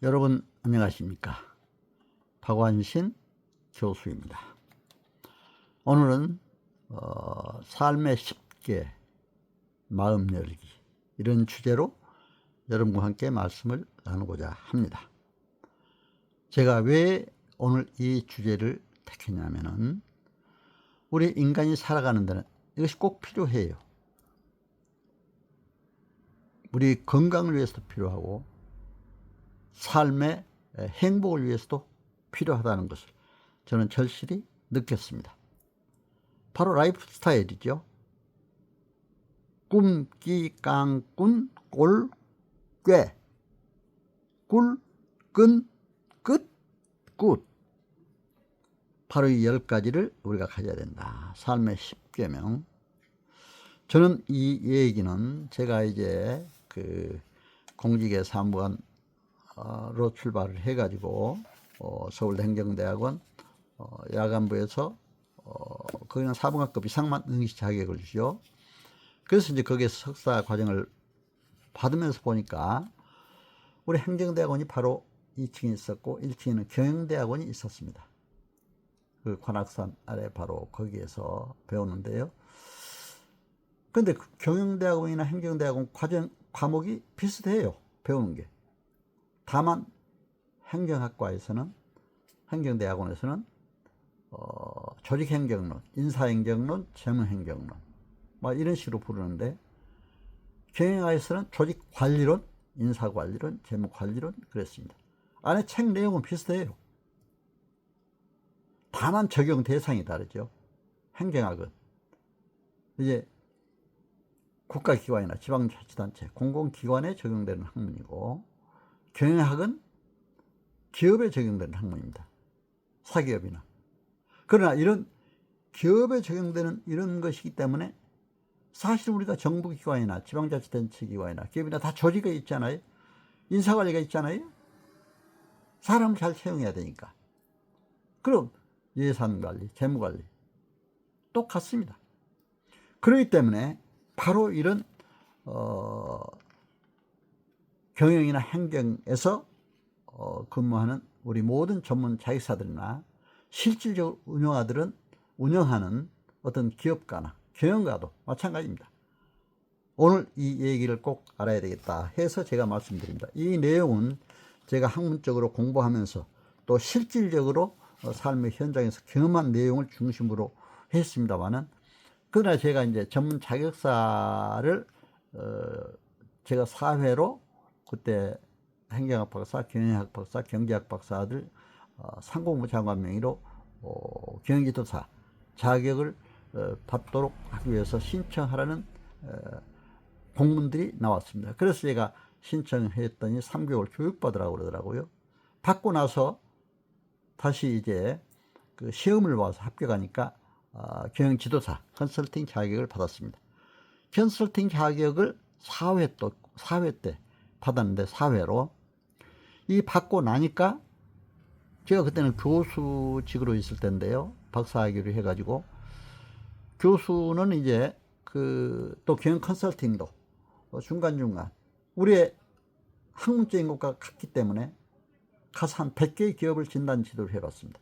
여러분 안녕하십니까? 박완신 교수입니다. 오늘은 삶의 쉽게 마음 열기 이런 주제로 여러분과 함께 말씀을 나누고자 합니다. 제가 왜 오늘 이 주제를 택했냐면은 우리 인간이 살아가는 데는 이것이 꼭 필요해요. 우리 건강을 위해서도 필요하고 삶의 행복을 위해서도 필요하다는 것을 저는 절실히 느꼈습니다. 바로 라이프 스타일이죠. 꿈, 끼, 깡, 꾼, 꼴, 꾀, 꿀, 끈, 끝, 굿. 바로 이 10가지를 우리가 가져야 된다. 삶의 10계명. 저는 이 얘기는 제가 이제 그 공직의 사무관으로 출발을 해가지고 서울대 행정대학원 야간부에서 거기는 사범학급 이상만 응시 자격을 주죠. 그래서 이제 거기에서 석사 과정을 받으면서 보니까 우리 행정대학원이 바로 2층에 있었고 1층에는 경영대학원이 있었습니다. 그 관악산 아래 바로 거기에서 배우는데요. 근데 그 경영대학원이나 행정대학원 과목이 비슷해요. 배우는 게. 다만 행정학과에서는 행정대학원에서는 조직행정론, 인사행정론, 재무행정론 뭐 이런 식으로 부르는데 경영학에서는 조직관리론, 인사관리론, 재무관리론 그랬습니다. 안에 책 내용은 비슷해요. 다만 적용 대상이 다르죠. 행정학은 이제 국가기관이나 지방자치단체, 공공기관에 적용되는 학문이고 경영학은 기업에 적용되는 학문입니다. 사기업이나. 그러나 이런 기업에 적용되는 이런 것이기 때문에 사실 우리가 정부기관이나 지방자치단체기관이나 기업이나 다 조직이 있잖아요. 인사관리가 있잖아요. 사람을 잘 채용해야 되니까. 그럼 예산관리, 재무관리 똑같습니다. 그렇기 때문에 바로 이런 경영이나 행정에서 근무하는 우리 모든 전문 자격사들이나 실질적으로 운영하는 어떤 기업가나 경영가도 마찬가지입니다. 오늘 이 얘기를 꼭 알아야 되겠다 해서 제가 말씀드립니다. 이 내용은 제가 학문적으로 공부하면서 또 실질적으로 삶의 현장에서 경험한 내용을 중심으로 했습니다만은 그러나 제가 이제 전문 자격사를 제가 사회로 그때 행정학 박사, 경영학 박사, 경제학 박사들 상공부 장관 명의로 경영지도사 자격을 받도록 하기 위해서 신청하라는 공문들이 나왔습니다. 그래서 제가 신청했더니 3개월 교육받으라고 그러더라고요. 받고 나서 다시 이제 그 시험을 봐서 합격하니까 경영지도사 컨설팅 자격을 받았습니다. 컨설팅 자격을 4회 때 받았는데 4회로 이 받고 나니까 제가 그때는 교수직으로 있을 때인데요. 박사학위를 해가지고 교수는 이제 또 경영 컨설팅도 중간중간 우리의 학문적인 것과 같기 때문에 가서 한 100개의 기업을 진단 지도를 해봤습니다.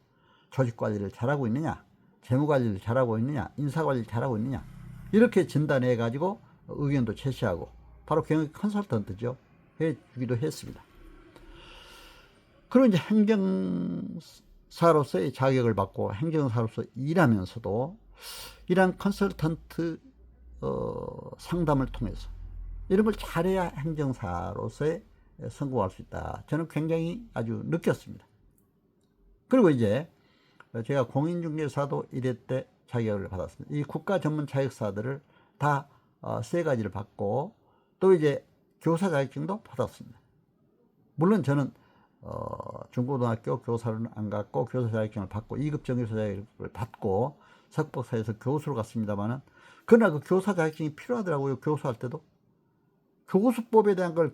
조직관리를 잘하고 있느냐, 재무관리를 잘하고 있느냐, 인사관리를 잘하고 있느냐 이렇게 진단해가지고 의견도 제시하고 바로 경영 컨설턴트죠. 해주기도 했습니다. 그리고 이제 행정사로서의 자격을 받고 행정사로서 일하면서도 이러한 컨설턴트 상담을 통해서 이런 걸 잘해야 행정사로서의 성공할 수 있다. 저는 굉장히 아주 느꼈습니다. 그리고 이제 제가 공인중개사도 1회 때 자격을 받았습니다. 이 국가 전문 자격사들을 다 3가지를 받고 또 이제 교사 자격증도 받았습니다. 물론 저는 중고등학교 교사를 안 갔고 교사 자격증을 받고 2급 정교사 자격을 받고 석박사에서 교수로 갔습니다만은 그러나 그 교사 자격증이 필요하더라고요. 교수할 때도 교수법에 대한 걸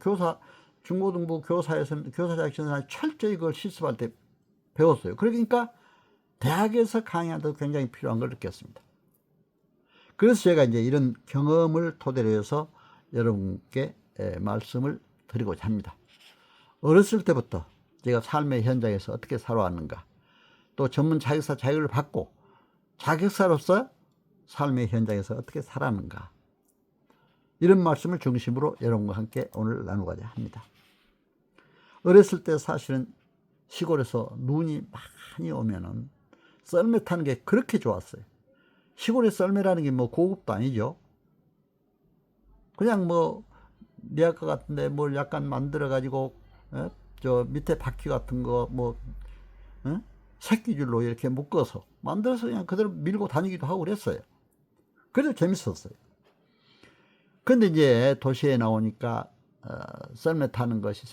중고등부 교사에서는 교사 자격증을 철저히 그걸 실습할 때 배웠어요. 그러니까 대학에서 강의할 때도 굉장히 필요한 걸 느꼈습니다. 그래서 제가 이제 이런 경험을 토대로 해서 여러분께 말씀을 드리고자 합니다. 어렸을 때부터 제가 삶의 현장에서 어떻게 살아왔는가, 또 전문 자격사 자격을 받고 자격사로서 삶의 현장에서 어떻게 살았는가, 이런 말씀을 중심으로 여러분과 함께 오늘 나누고자 합니다. 어렸을 때 사실은 시골에서 눈이 많이 오면은 썰매 타는 게 그렇게 좋았어요. 시골의 썰매라는 게 뭐 고급도 아니죠. 그냥 뭐 리아카 같은데 뭘 약간 만들어 가지고 저 밑에 바퀴 같은 거 뭐 새끼줄로 이렇게 묶어서 만들어서 그냥 그대로 밀고 다니기도 하고 그랬어요. 그래도 재밌었어요. 근데 이제 도시에 나오니까 썰매 타는 것이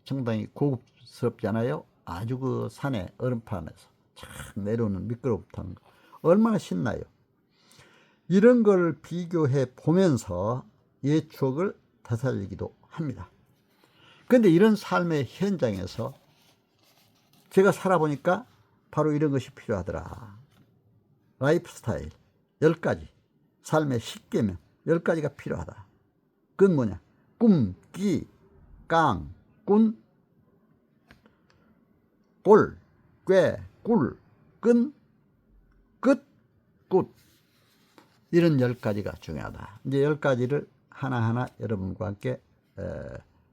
상당히 고급스럽잖아요. 아주 그 산에 얼음판에서 착 내려오는 미끄럼 타는 거 얼마나 신나요. 이런 걸 비교해 보면서 옛 추억을 되살리기도 합니다. 그런데 이런 삶의 현장에서 제가 살아보니까 바로 이런 것이 필요하더라. 라이프 스타일 10가지, 삶의 10계명 10가지가 필요하다. 그건 뭐냐? 꿈, 끼, 깡, 꾼, 골, 꾀, 꿀, 끈, 끝, 굿. 이런 10가지가 중요하다. 이제 10가지를 하나하나 여러분과 함께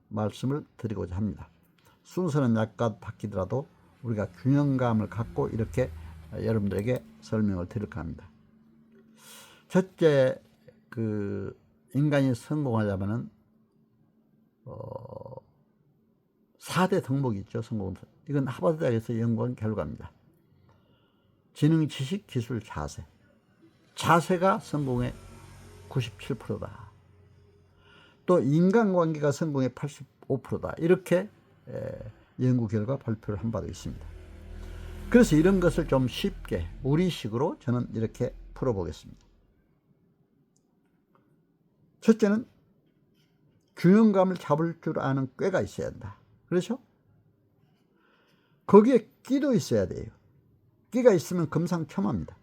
말씀을 드리고자 합니다. 순서는 약간 바뀌더라도 우리가 균형감을 갖고 이렇게 여러분들에게 설명을 드릴까 합니다. 첫째, 인간이 성공하려면은 4대 덕목이 있죠. 성공. 이건 하버드 대학에서 연구한 결과입니다. 지능, 지식, 기술, 자세. 자세가 성공의 97%다. 또 인간관계가 성공의 85%다. 이렇게 연구 결과 발표를 한 바도 있습니다. 그래서 이런 것을 좀 쉽게 우리식으로 저는 이렇게 풀어보겠습니다. 첫째는 균형감을 잡을 줄 아는 꾀가 있어야 한다. 그렇죠? 거기에 끼도 있어야 돼요. 끼가 있으면 금상첨화입니다.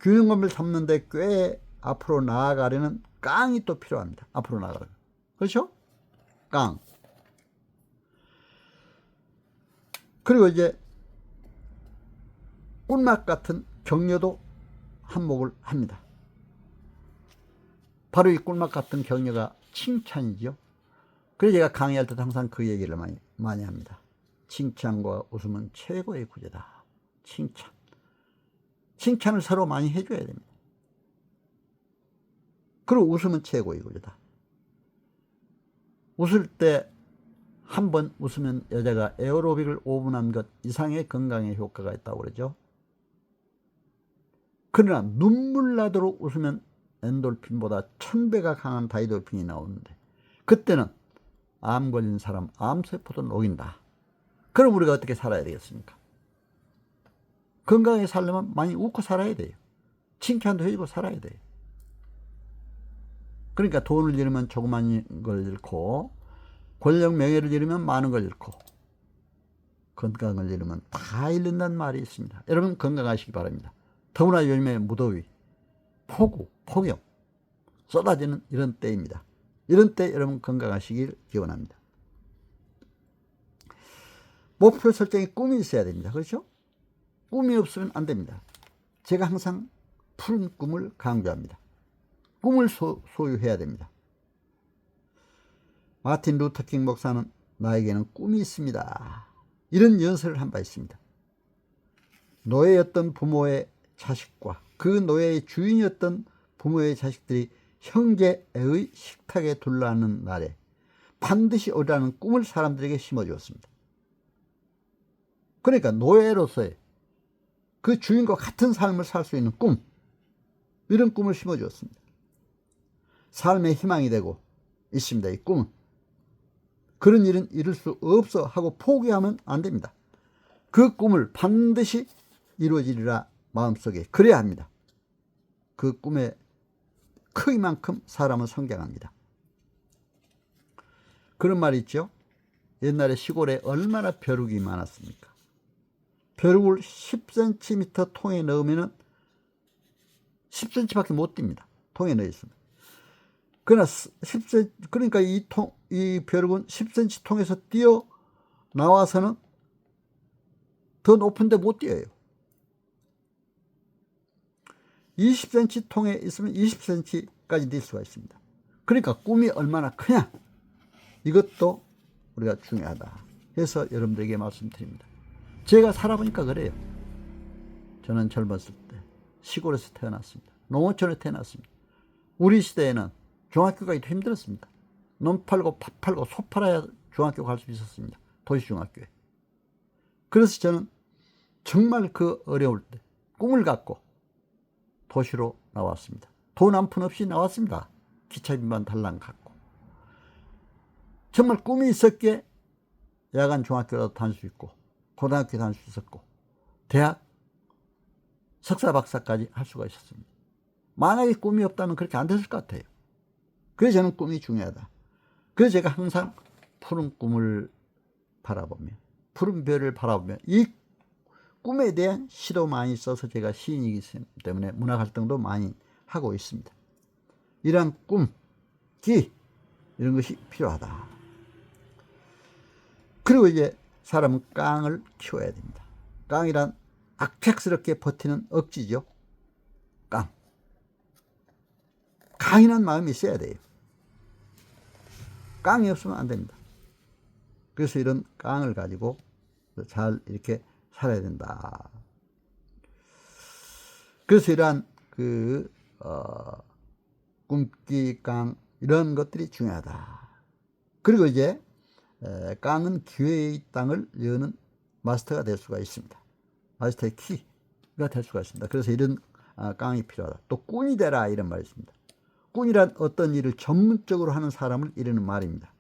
균형감을 잡는데 꽤 앞으로 나아가려는 깡이 또 필요합니다. 앞으로 나아가려면. 그렇죠? 깡. 그리고 이제 꿀맛 같은 격려도 한몫을 합니다. 바로 이 꿀맛 같은 격려가 칭찬이죠. 그래서 제가 강의할 때도 항상 그 얘기를 많이 합니다. 칭찬과 웃음은 최고의 구제다. 칭찬. 칭찬을 서로 많이 해줘야 됩니다. 그리고 웃음은 최고의 구제다. 웃을 때 한 번 웃으면 여자가 에어로빅을 5분 한 것 이상의 건강에 효과가 있다고 그러죠. 그러나 눈물 나도록 웃으면 엔돌핀보다 1000배가 강한 다이돌핀이 나오는데 그때는 암 걸린 사람 암세포도 녹인다. 그럼 우리가 어떻게 살아야 되겠습니까? 건강하게 살려면 많이 웃고 살아야 돼요. 칭찬도 해주고 살아야 돼요. 그러니까 돈을 잃으면 조그만 걸 잃고, 권력 명예를 잃으면 많은 걸 잃고, 건강을 잃으면 다 잃는다는 말이 있습니다. 여러분 건강하시기 바랍니다. 더구나 요즘에 무더위, 폭우, 폭염 쏟아지는 이런 때입니다. 이런 때 여러분 건강하시길 기원합니다. 목표 설정에 꿈이 있어야 됩니다. 그렇죠? 꿈이 없으면 안 됩니다. 제가 항상 푸른 꿈을 강조합니다. 꿈을 소유해야 됩니다. 마틴 루터킹 목사는 나에게는 꿈이 있습니다. 이런 연설을 한 바 있습니다. 노예였던 부모의 자식과 그 노예의 주인이었던 부모의 자식들이 형제의 식탁에 둘러앉는 날에 반드시 오리라는 꿈을 사람들에게 심어주었습니다. 그러니까 노예로서의 그 주인과 같은 삶을 살 수 있는 꿈, 이런 꿈을 심어주었습니다. 삶의 희망이 되고 있습니다. 이 꿈은. 그런 일은 이룰 수 없어 하고 포기하면 안 됩니다. 그 꿈을 반드시 이루어지리라 마음속에 그래야 합니다. 그 꿈의 크기만큼 사람은 성장합니다. 그런 말이 있죠. 옛날에 시골에 얼마나 벼룩이 많았습니까? 벼룩을 10cm 통에 넣으면 10cm밖에 못 뜁니다. 통에 넣어 있으면. 그러나 10cm, 그러니까 이 벼룩은 10cm 통에서 뛰어 나와서는 더 높은 데 못 뛰어요. 20cm 통에 있으면 20cm까지 뛸 수가 있습니다. 그러니까 꿈이 얼마나 크냐, 이것도 우리가 중요하다 해서 여러분들에게 말씀드립니다. 제가 살아보니까 그래요. 저는 젊었을 때 시골에서 태어났습니다. 농어촌에 태어났습니다. 우리 시대에는 중학교 가기도 힘들었습니다. 논 팔고 밥 팔고 소 팔아야 중학교 갈 수 있었습니다. 도시중학교에. 그래서 저는 정말 그 어려울 때 꿈을 갖고 도시로 나왔습니다. 돈 한 푼 없이 나왔습니다. 기차비만 달랑 갖고. 정말 꿈이 있었기에 야간 중학교라도 다닐 수 있고 고등학교 다닐 수 있었고 대학 석사 박사까지 할 수가 있었습니다. 만약에 꿈이 없다면 그렇게 안 됐을 것 같아요. 그래서 저는 꿈이 중요하다. 그래서 제가 항상 푸른 꿈을 바라보며 푸른 별을 바라보며 이 꿈에 대한 시도 많이 써서 제가 시인이기 때문에 문학 활동도 많이 하고 있습니다. 이러한 꿈, 기 이런 것이 필요하다. 그리고 이제 사람은 깡을 키워야 됩니다. 깡이란 악착스럽게 버티는 억지죠. 깡. 강인한 마음이 있어야 돼요. 깡이 없으면 안 됩니다. 그래서 이런 깡을 가지고 잘 이렇게 살아야 된다. 그래서 이러한 꿈기, 깡 이런 것들이 중요하다. 그리고 이제 깡은 기회의 땅을 여는 마스터가 될 수가 있습니다. 마스터의 키가 될 수가 있습니다. 그래서 이런 깡이 필요하다. 또 꾼이 되라 이런 말이 있습니다. 꾼이란 어떤 일을 전문적으로 하는 사람을 이르는 말입니다.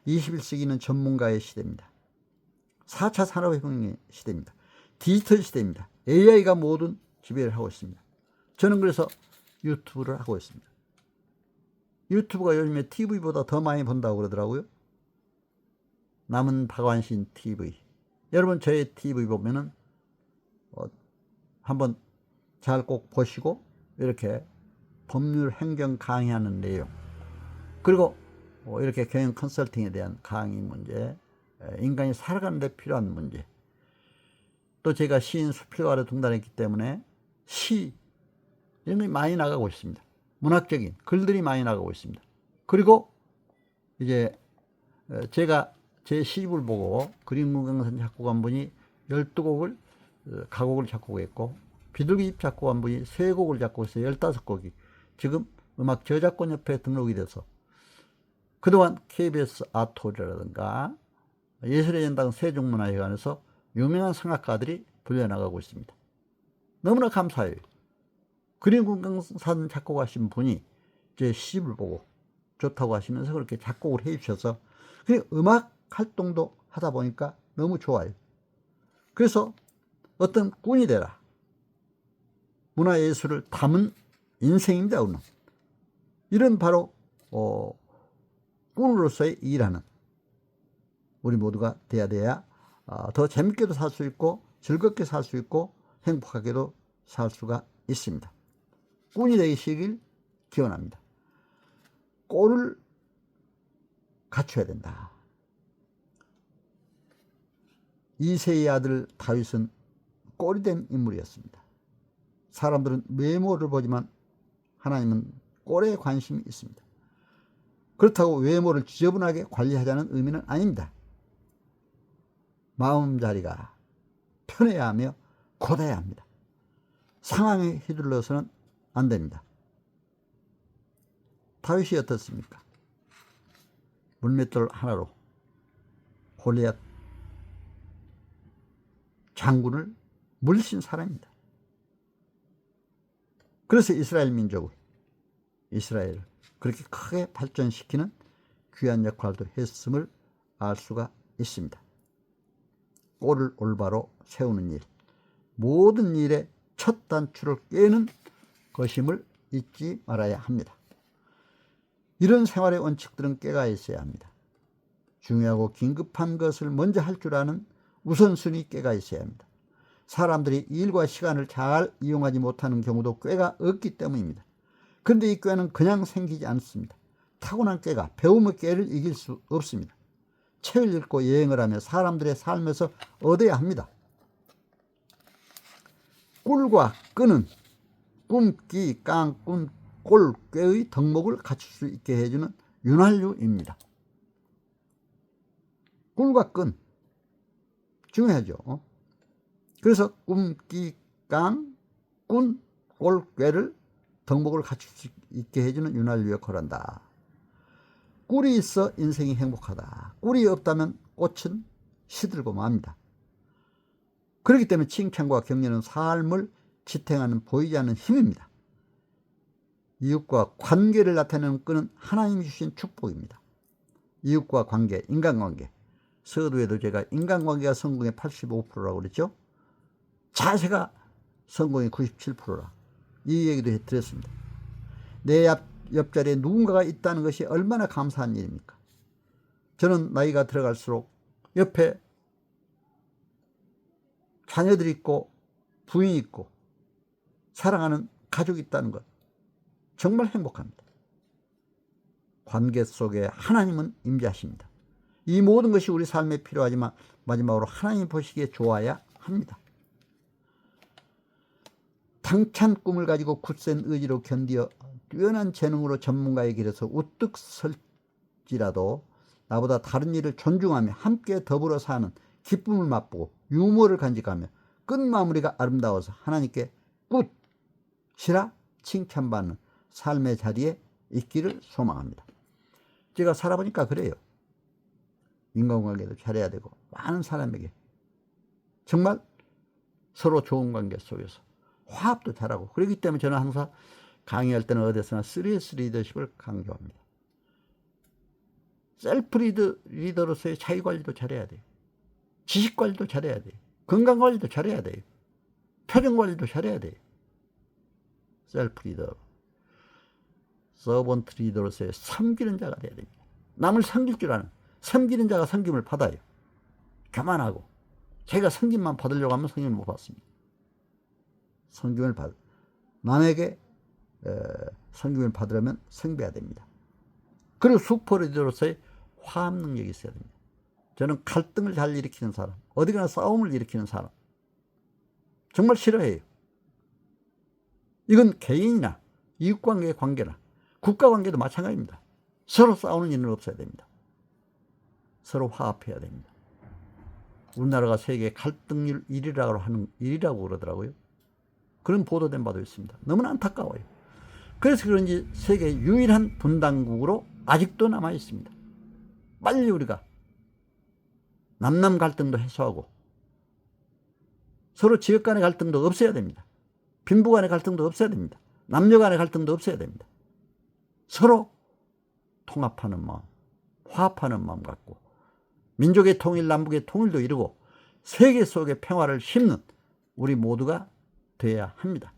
21세기는 전문가의 시대입니다. 4차 산업혁명의 시대입니다. 디지털 시대입니다. AI가 모든 지배를 하고 있습니다. 저는 그래서 유튜브를 하고 있습니다. 유튜브가 요즘에 TV보다 더 많이 본다고 그러더라고요. 남은 박완신 TV. 여러분 저의 TV 보면은 한번 잘 꼭 보시고 이렇게 법률 행정 강의하는 내용, 그리고 이렇게 경영 컨설팅에 대한 강의 문제, 인간이 살아가는 데 필요한 문제, 또 제가 시인 수필가로 등단했기 때문에 시 이런 게 많이 나가고 있습니다. 문학적인 글들이 많이 나가고 있습니다. 그리고 이제 제가 제 시집을 보고 그림문강선 작곡한 분이 12곡을 가곡을 작곡했고 비둘기집 작곡한 분이 3곡을 작곡해서 15곡이 지금 음악 저작권협회에 등록이 돼서 그동안 KBS 아토리라든가 예술의 전당 세종문화회관에서 유명한 성악가들이 불려나가고 있습니다. 너무나 감사해요. 그림문강산 작곡하신 분이 제 시집을 보고 좋다고 하시면서 그렇게 작곡을 해 주셔서 음악 활동도 하다 보니까 너무 좋아요. 그래서 어떤 꾼이 되라. 문화예술을 담은 인생입니다. 오늘. 이런 바로 꾼으로서의 일하는 우리 모두가 돼야 더 재밌게도 살 수 있고 즐겁게 살 수 있고 행복하게도 살 수가 있습니다. 꾼이 되시길 기원합니다. 꼴을 갖춰야 된다. 이새의 아들 다윗은 꼴이 된 인물이었습니다. 사람들은 외모를 보지만 하나님은 꼴에 관심이 있습니다. 그렇다고 외모를 지저분하게 관리하자는 의미는 아닙니다. 마음자리가 편해야 하며 곧아야 합니다. 상황에 휘둘러서는 안 됩니다. 다윗이 어떻습니까? 물맷돌 하나로 골리앗 장군을 물리친 사람입니다. 그래서 이스라엘 민족을, 이스라엘을 그렇게 크게 발전시키는 귀한 역할도 했음을 알 수가 있습니다. 꼴을 올바로 세우는 일, 모든 일의 첫 단추를 꿰는 것임을 잊지 말아야 합니다. 이런 생활의 원칙들은 꿰가 있어야 합니다. 중요하고 긴급한 것을 먼저 할 줄 아는 우선순위 꾀가 있어야 합니다. 사람들이 일과 시간을 잘 이용하지 못하는 경우도 꾀가 없기 때문입니다. 그런데 이 꾀는 그냥 생기지 않습니다. 타고난 꾀가 배움의 꾀를 이길 수 없습니다. 책을 읽고 여행을 하며 사람들의 삶에서 얻어야 합니다. 꿀과 끈은 꿈, 끼, 깡, 꾼, 꼴, 꾀의 덕목을 갖출 수 있게 해주는 윤활유입니다. 꿀과 끈 중요하죠. 그래서 꿈, 끼, 깡, 꾼, 꼴, 꾀를 덕목을 갖출 수 있게 해주는 윤활유 역할을 한다. 꿀이 있어 인생이 행복하다. 꿀이 없다면 꽃은 시들고 맙니다. 그렇기 때문에 칭찬과 격려는 삶을 지탱하는 보이지 않는 힘입니다. 이웃과 관계를 나타내는 끈은 하나님이 주신 축복입니다. 이웃과 관계, 인간관계. 서두에도 제가 인간관계가 성공의 85%라고 그랬죠. 자세가 성공의 97%라 이 얘기도 드렸습니다. 내 옆자리에 누군가가 있다는 것이 얼마나 감사한 일입니까? 저는 나이가 들어갈수록 옆에 자녀들이 있고 부인이 있고 사랑하는 가족이 있다는 것 정말 행복합니다. 관계 속에 하나님은 임재하십니다. 이 모든 것이 우리 삶에 필요하지만 마지막으로 하나님 보시기에 좋아야 합니다. 당찬 꿈을 가지고 굳센 의지로 견디어 뛰어난 재능으로 전문가의 길에서 우뚝 설지라도 나보다 다른 일을 존중하며 함께 더불어 사는 기쁨을 맛보고 유머를 간직하며 끝마무리가 아름다워서 하나님께 굿이라 칭찬받는 삶의 자리에 있기를 소망합니다. 제가 살아보니까 그래요. 인간관계도 잘해야 되고 많은 사람에게 정말 서로 좋은 관계 속에서 화합도 잘하고 그렇기 때문에 저는 항상 강의할 때는 어디서나 3S 리더십을 강조합니다. 셀프 리더로서의 자기관리도 잘해야 돼요. 지식관리도 잘해야 돼요. 건강관리도 잘해야 돼요. 표정관리도 잘해야 돼요. 셀프 리더. 서번트 리더로서의 섬기는 자가 돼야 됩니다. 남을 섬길 줄 아는 섬기는 자가 섬김을 받아요. 교만하고 제가 섬김만 받으려고 하면 섬김을 못 받습니다. 섬김을 남에게 섬김을 받으려면 섬겨야 됩니다. 그리고 슈퍼 리더로서의 화합 능력이 있어야 됩니다. 저는 갈등을 잘 일으키는 사람, 어디 가나 싸움을 일으키는 사람 정말 싫어해요. 이건 개인이나 이웃관계의 관계나 국가관계도 마찬가지입니다. 서로 싸우는 일은 없어야 됩니다. 서로 화합해야 됩니다. 우리나라가 세계 갈등률 1위라고 그러더라고요. 그런 보도된 바도 있습니다. 너무나 안타까워요. 그래서 그런지 세계 유일한 분단국으로 아직도 남아 있습니다. 빨리 우리가 남남 갈등도 해소하고 서로 지역 간의 갈등도 없애야 됩니다. 빈부 간의 갈등도 없애야 됩니다. 남녀 간의 갈등도 없애야 됩니다. 서로 통합하는 마음, 화합하는 마음 갖고 민족의 통일, 남북의 통일도 이루고 세계 속의 평화를 심는 우리 모두가 되어야 합니다.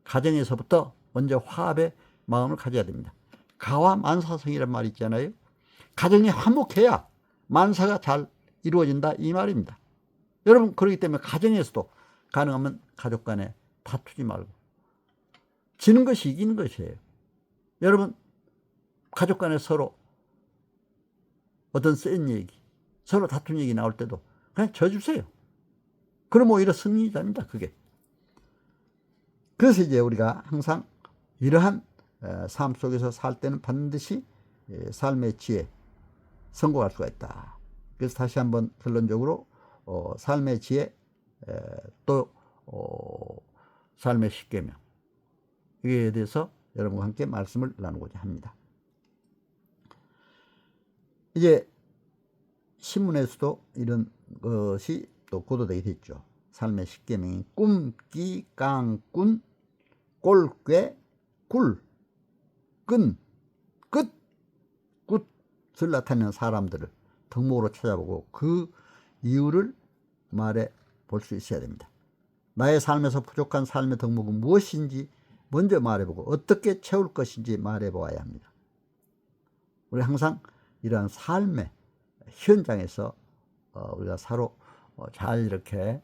가정에서부터 먼저 화합의 마음을 가져야 됩니다. 가와 만사성이란 말이 있잖아요. 가정이 화목해야 만사가 잘 이루어진다 이 말입니다. 여러분 그렇기 때문에 가정에서도 가능하면 가족 간에 다투지 말고 지는 것이 이기는 것이에요. 여러분 가족 간에 서로 어떤 센 얘기 서로 다툰 얘기 나올 때도 그냥 져주세요. 그럼 오히려 승리자입니다. 그게. 그래서 이제 우리가 항상 이러한 삶 속에서 살 때는 반드시 삶의 지혜 성공할 수가 있다. 그래서 다시 한번 결론적으로 삶의 지혜 또 삶의 십계명 이에 대해서 여러분과 함께 말씀을 나누고자 합니다. 이제 신문에서도 이런 것이 또 보도되게 됐죠. 삶의 십계명인 꿈, 끼, 깡, 꾼, 꼴, 꾀, 굴, 끈, 끝, 굿을 나타내는 사람들을 덕목으로 찾아보고 그 이유를 말해 볼 수 있어야 됩니다. 나의 삶에서 부족한 삶의 덕목은 무엇인지 먼저 말해보고 어떻게 채울 것인지 말해보아야 합니다. 우리 항상 이러한 삶의 현장에서 우리가 서로 잘 이렇게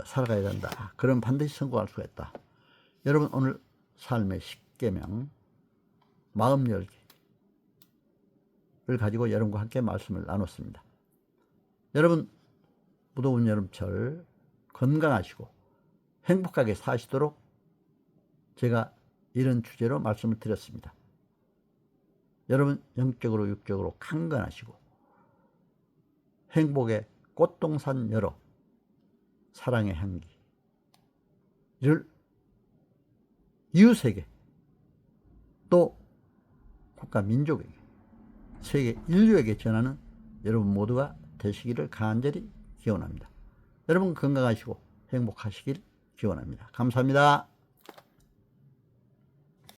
살아가야 된다. 그럼 반드시 성공할 수가 있다. 여러분 오늘 삶의 십계명 마음 열기 가지고 여러분과 함께 말씀을 나눴습니다. 여러분, 무더운 여름철 건강하시고 행복하게 사시도록 제가 이런 주제로 말씀을 드렸습니다. 여러분, 영적으로 육적으로 강건하시고 행복의 꽃동산 열어 사랑의 향기를 이웃에게, 또 국가 민족에게, 세계 인류에게 전하는 여러분 모두가 되시기를 간절히 기원합니다. 여러분 건강하시고 행복하시길 기원합니다. 감사합니다.